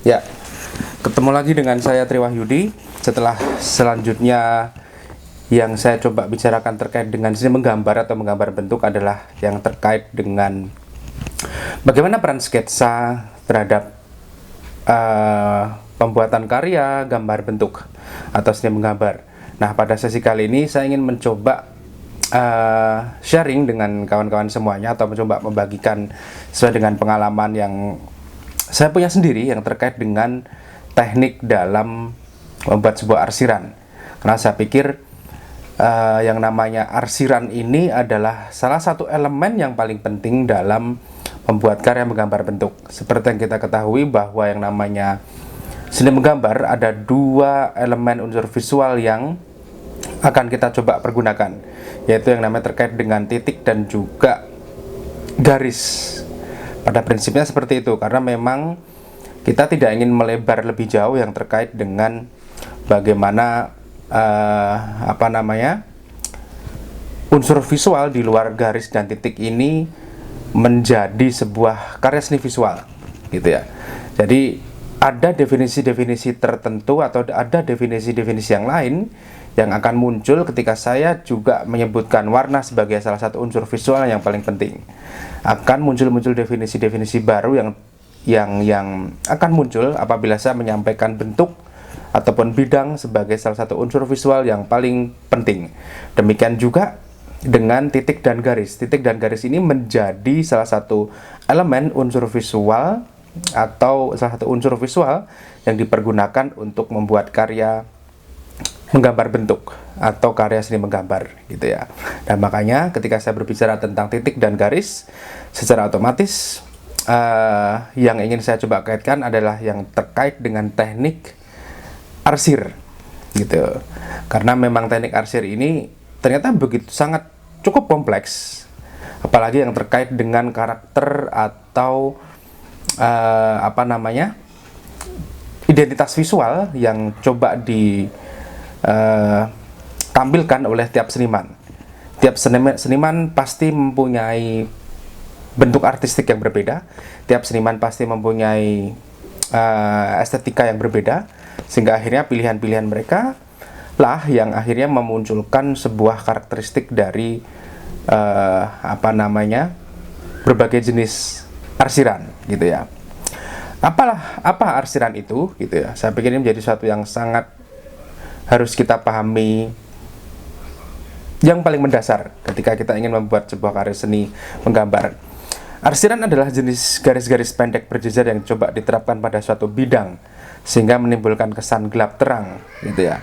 Ya, ketemu lagi dengan saya Tri Wahyudi. Setelah selanjutnya yang saya coba bicarakan terkait dengan seni menggambar atau menggambar bentuk adalah yang terkait dengan bagaimana peran sketsa terhadap pembuatan karya gambar bentuk atau seni menggambar. Nah, pada sesi kali ini saya ingin mencoba sharing dengan kawan-kawan semuanya atau mencoba membagikan sesuai dengan pengalaman yang saya punya sendiri yang terkait dengan teknik dalam membuat sebuah arsiran. Karena saya pikir yang namanya arsiran ini adalah salah satu elemen yang paling penting dalam membuat karya menggambar bentuk. Seperti yang kita ketahui bahwa yang namanya seni menggambar ada dua elemen unsur visual yang akan kita coba pergunakan, yaitu yang namanya terkait dengan titik dan juga garis. Pada prinsipnya seperti itu, karena memang kita tidak ingin melebar lebih jauh yang terkait dengan bagaimana unsur visual di luar garis dan titik ini menjadi sebuah karya seni visual, gitu ya. Jadi ada definisi-definisi tertentu atau ada definisi-definisi yang lain yang akan muncul ketika saya juga menyebutkan warna sebagai salah satu unsur visual yang paling penting. Akan muncul definisi-definisi baru yang akan muncul apabila saya menyampaikan bentuk ataupun bidang sebagai salah satu unsur visual yang paling penting. Demikian juga dengan titik dan garis. Titik dan garis ini menjadi salah satu elemen unsur visual atau salah satu unsur visual yang dipergunakan untuk membuat karya menggambar bentuk atau karya seni menggambar, gitu ya. Dan makanya ketika saya berbicara tentang titik dan garis, secara otomatis yang ingin saya coba kaitkan adalah yang terkait dengan teknik arsir, gitu. Karena memang teknik arsir ini ternyata begitu sangat cukup kompleks, apalagi yang terkait dengan karakter atau identitas visual yang coba tampilkan oleh tiap seniman. Tiap seniman pasti mempunyai bentuk artistik yang berbeda. Tiap seniman pasti mempunyai estetika yang berbeda, sehingga akhirnya pilihan-pilihan mereka lah yang akhirnya memunculkan sebuah karakteristik dari berbagai jenis arsiran, gitu ya. Apa arsiran itu, gitu ya. Saya pikir ini menjadi sesuatu yang sangat harus kita pahami, yang paling mendasar ketika kita ingin membuat sebuah karya seni menggambar. Arsiran adalah jenis garis-garis pendek berjejer yang coba diterapkan pada suatu bidang sehingga menimbulkan kesan gelap terang, gitu ya.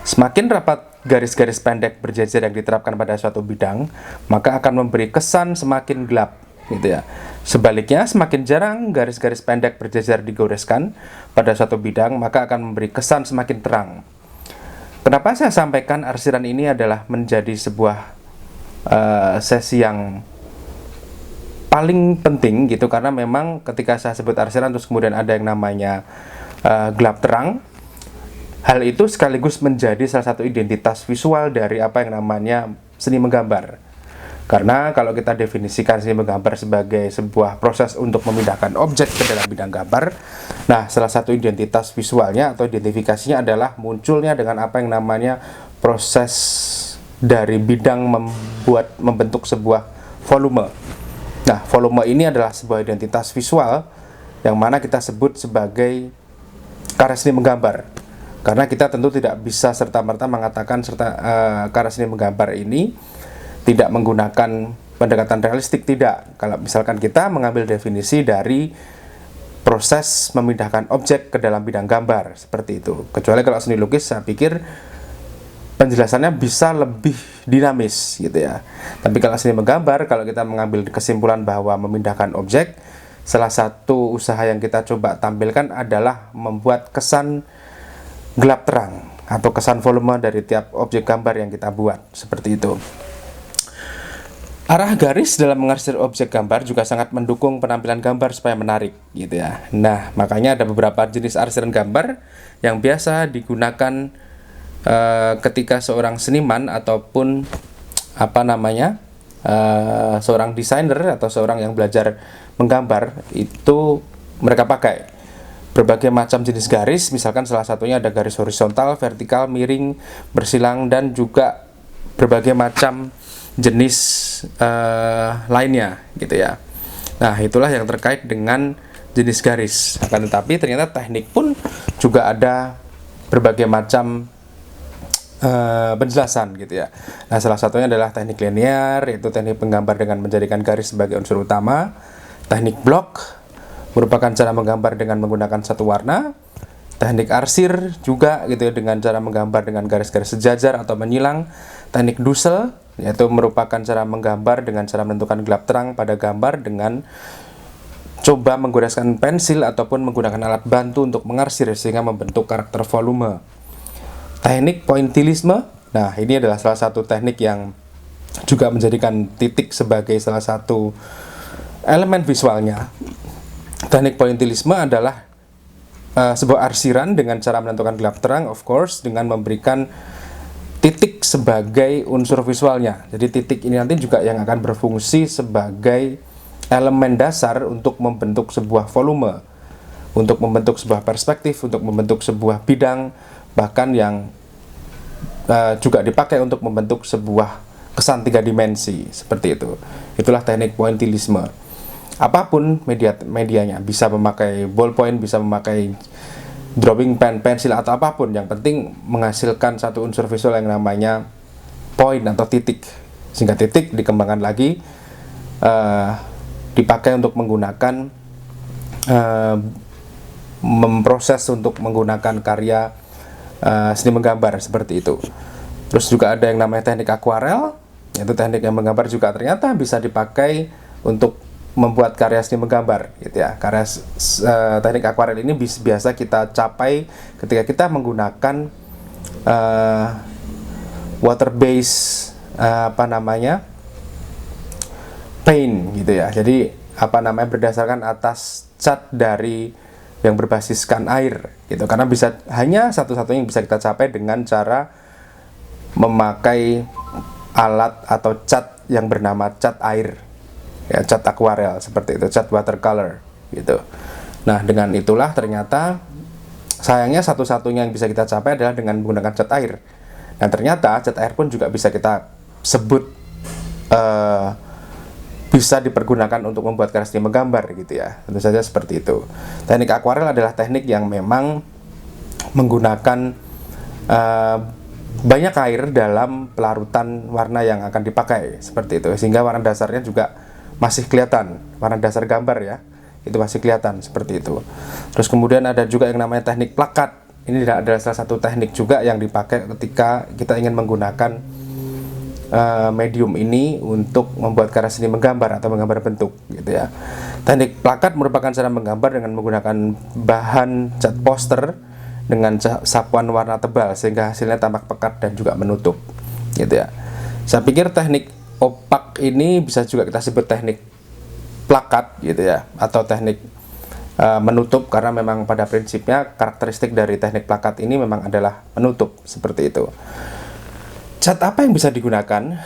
Semakin rapat garis-garis pendek berjejer yang diterapkan pada suatu bidang, maka akan memberi kesan semakin gelap, gitu ya. Sebaliknya, semakin jarang garis-garis pendek berjejer digoreskan pada suatu bidang, maka akan memberi kesan semakin terang. Kenapa saya sampaikan arsiran ini adalah menjadi sebuah sesi yang paling penting, gitu, karena memang ketika saya sebut arsiran terus kemudian ada yang namanya gelap terang, hal itu sekaligus menjadi salah satu identitas visual dari apa yang namanya seni menggambar. Karena kalau kita definisikan seni menggambar sebagai sebuah proses untuk memindahkan objek ke dalam bidang gambar, nah salah satu identitas visualnya atau identifikasinya adalah munculnya dengan apa yang namanya proses dari bidang membentuk sebuah volume. Nah, volume ini adalah sebuah identitas visual yang mana kita sebut sebagai karya seni menggambar. Karena kita tentu tidak bisa serta-merta mengatakan karya seni menggambar ini tidak menggunakan pendekatan realistik, tidak. Kalau misalkan kita mengambil definisi dari proses memindahkan objek ke dalam bidang gambar, seperti itu. Kecuali kalau seni lukis, saya pikir penjelasannya bisa lebih dinamis, gitu ya. Tapi kalau seni menggambar, kalau kita mengambil kesimpulan bahwa memindahkan objek, salah satu usaha yang kita coba tampilkan adalah membuat kesan gelap terang atau kesan volume dari tiap objek gambar yang kita buat, seperti itu. Arah garis dalam mengarsir objek gambar juga sangat mendukung penampilan gambar supaya menarik, gitu ya. Nah, makanya ada beberapa jenis arsiran gambar yang biasa digunakan ketika seorang seniman ataupun seorang desainer atau seorang yang belajar menggambar itu mereka pakai. berbagai macam jenis garis, misalkan salah satunya ada garis horizontal, vertikal, miring, bersilang, dan juga berbagai macam jenis lainnya gitu ya. Nah, itulah yang terkait dengan jenis garis. Akan tetapi ternyata teknik pun juga ada berbagai macam penjelasan gitu ya. Nah, salah satunya adalah teknik linear, yaitu teknik menggambar dengan menjadikan garis sebagai unsur utama. Teknik blok merupakan cara menggambar dengan menggunakan satu warna. Teknik arsir juga gitu ya, dengan cara menggambar dengan garis-garis sejajar atau menyilang. Teknik Dussel yaitu merupakan cara menggambar dengan cara menentukan gelap terang pada gambar dengan coba menggoreskan pensil ataupun menggunakan alat bantu untuk mengarsir sehingga membentuk karakter volume. Teknik pointillisme, nah ini adalah salah satu teknik yang juga menjadikan titik sebagai salah satu elemen visualnya. Teknik pointillisme adalah sebuah arsiran dengan cara menentukan gelap terang, of course, dengan memberikan titik sebagai unsur visualnya. Jadi titik ini nanti juga yang akan berfungsi sebagai elemen dasar untuk membentuk sebuah volume, untuk membentuk sebuah perspektif, untuk membentuk sebuah bidang, bahkan yang juga dipakai untuk membentuk sebuah kesan 3 dimensi, seperti itu. Itulah teknik pointillisme. Apapun medianya, bisa memakai ballpoint, bisa memakai drawing pen, pensil, atau apapun, yang penting menghasilkan satu unsur visual yang namanya point atau titik, sehingga titik dikembangkan lagi, dipakai untuk menggunakan memproses untuk menggunakan karya seni menggambar, seperti itu. Terus juga ada yang namanya teknik akuarel, yaitu teknik yang menggambar juga ternyata bisa dipakai untuk membuat karya seni menggambar gitu ya. Teknik akuarel ini biasa kita capai ketika kita menggunakan water base paint gitu ya. Jadi berdasarkan atas cat dari yang berbasiskan air gitu, karena bisa hanya satu-satunya yang bisa kita capai dengan cara memakai alat atau cat yang bernama cat air ya, cat akuarel, seperti itu, cat watercolor gitu. Nah, dengan itulah ternyata sayangnya satu-satunya yang bisa kita capai adalah dengan menggunakan cat air. Dan ternyata cat air pun juga bisa kita sebut bisa dipergunakan untuk membuat karya seni menggambar gitu ya. Tentu saja seperti itu. Teknik akuarel adalah teknik yang memang menggunakan banyak air dalam pelarutan warna yang akan dipakai, seperti itu, sehingga warna dasarnya juga masih kelihatan, warna dasar gambar ya, itu masih kelihatan, seperti itu. Terus kemudian ada juga yang namanya teknik plakat. Ini adalah salah satu teknik juga yang dipakai ketika kita ingin menggunakan medium ini untuk membuat karya seni menggambar atau menggambar bentuk gitu ya. Teknik plakat merupakan cara menggambar dengan menggunakan bahan cat poster dengan sapuan warna tebal sehingga hasilnya tampak pekat dan juga menutup gitu ya. Saya pikir teknik opak ini bisa juga kita sebut teknik plakat gitu ya, atau teknik menutup, karena memang pada prinsipnya karakteristik dari teknik plakat ini memang adalah menutup, seperti itu. Cat apa yang bisa digunakan?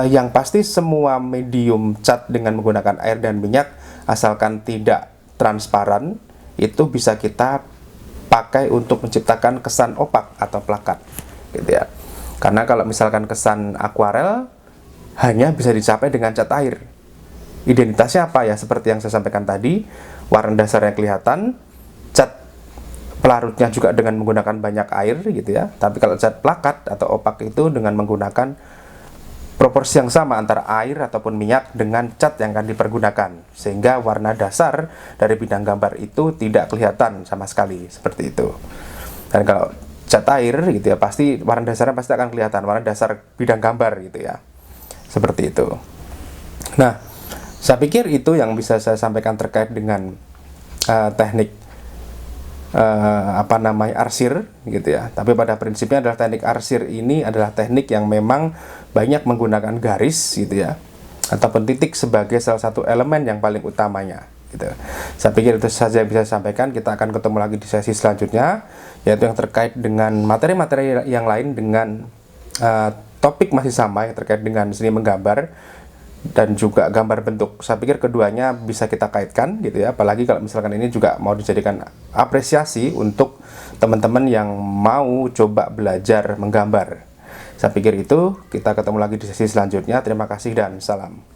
Yang pasti semua medium cat dengan menggunakan air dan minyak, asalkan tidak transparan, itu bisa kita pakai untuk menciptakan kesan opak atau plakat gitu ya. Karena kalau misalkan kesan akuarel hanya bisa dicapai dengan cat air. Identitasnya apa ya? Seperti yang saya sampaikan tadi, warna dasarnya kelihatan, cat pelarutnya juga dengan menggunakan banyak air gitu ya. Tapi kalau cat plakat atau opak itu dengan menggunakan proporsi yang sama antara air ataupun minyak dengan cat yang akan dipergunakan, sehingga warna dasar dari bidang gambar itu tidak kelihatan sama sekali, seperti itu. Dan kalau cat air gitu ya, pasti warna dasarnya pasti akan kelihatan, warna dasar bidang gambar gitu ya, seperti itu. Nah, saya pikir itu yang bisa saya sampaikan terkait dengan teknik arsir gitu ya. Tapi pada prinsipnya adalah teknik arsir ini adalah teknik yang memang banyak menggunakan garis gitu ya, ataupun titik sebagai salah satu elemen yang paling utamanya gitu. Saya pikir itu saja yang bisa saya sampaikan. Kita akan ketemu lagi di sesi selanjutnya, yaitu yang terkait dengan materi-materi yang lain dengan topik masih sama yang terkait dengan seni menggambar, dan juga gambar bentuk. Saya pikir keduanya bisa kita kaitkan gitu ya, apalagi kalau misalkan ini juga mau dijadikan apresiasi untuk teman-teman yang mau coba belajar menggambar. Saya pikir itu, kita ketemu lagi di sesi selanjutnya. Terima kasih dan salam.